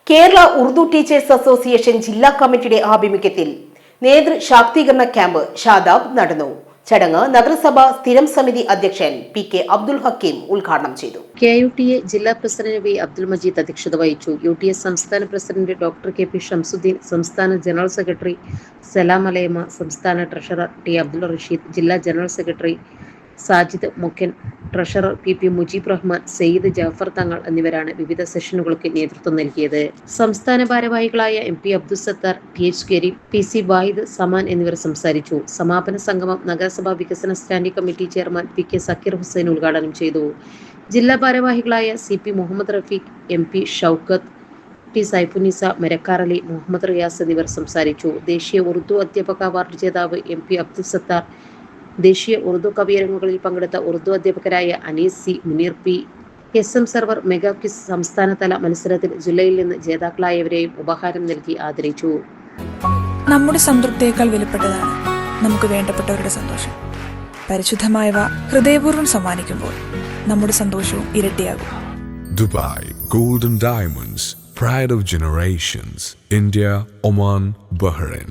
Kerala Urdu teachers association ജില്ലാ കമ്മിറ്റിയുടെ ആഭിമുഖ്യത്തിൽ നേതൃ ശാക്തീകരണ ക്യാമ്പ് ഷാദാബ് നടന്നു. ചടങ്ങ് നഗരസഭ സ്ഥിരം സമിതി അധ്യക്ഷൻ പി.കെ. അബ്ദുൽ ഹക്കീം ഉദ്ഘാടനം ചെയ്തു. KUTA ജില്ലാ പ്രസിഡന്റ് വി. അബ്ദുൽ മജീദ് അധ്യക്ഷത വഹിച്ചു. UTS സംസ്ഥാന president doctor K P Shamsuddin, സംസ്ഥാന ജനറൽ സെക്രട്ടറി സലാം അലയമ്മ, സംസ്ഥാന ട്രഷറർ ടി അബ്ദുൾ റഷീദ്, ജില്ലാ general secretary Sajid മുഖൻ, treasurer PP Mujeeb Rahman, Syed Jafar തങ്ങൾ എന്നിവരാണ് വിവിധ സെഷനുകൾക്ക് നേതൃത്വം നൽകിയത്. സംസ്ഥാന ഭാരവാഹികളായ MP Abdul Sattar, TH Kareem, PC വാഹിദ്, സമാൻ എന്നിവർ സംസാരിച്ചു. സമാപന സംഗമം നഗരസഭാ വികസന standing committee chairman PK Zakir Hussain ഉദ്ഘാടനം ചെയ്തു. ജില്ലാ ഭാരവാഹികളായ CP Muhammad Rafeeq, MP Shoukath, P Saifunisa, മെരക്കാറലി, Muhammad Riyas എന്നിവർ സംസാരിച്ചു. ദേശീയ ഉറുദു അധ്യാപക അവാർഡ് ജേതാവ് MP അബ്ദുൽ സത്താർ, ദേശീയ ഉറുദു കവിയരങ്ങുകളിൽ പങ്കെടുത്ത ഉറുദു അധ്യാപകരായ Anees C, Munir P, SM Sarvar mega quiz സംസ്ഥാനതല മത്സരത്തിൽ ജില്ലയിൽ നിന്ന് ജേതാക്കളായവരെയും ഉപഹാരം നൽകി ആദരിച്ചു. നമ്മുടെ സംതൃപ്തിയേക്കാൾ വിലപ്പെട്ടതാണ് നമുക്ക് വേണ്ടപ്പെട്ടവരുടെ സന്തോഷം. പരിശുദ്ധമായവ ഹൃദയപൂർവ്വം സമ്മാനിക്കുമ്പോൾ നമ്മുടെ സന്തോഷവും ഇരട്ടിയാകും. Dubai Golden Diamonds, pride of generations, India, Oman, Bahrain.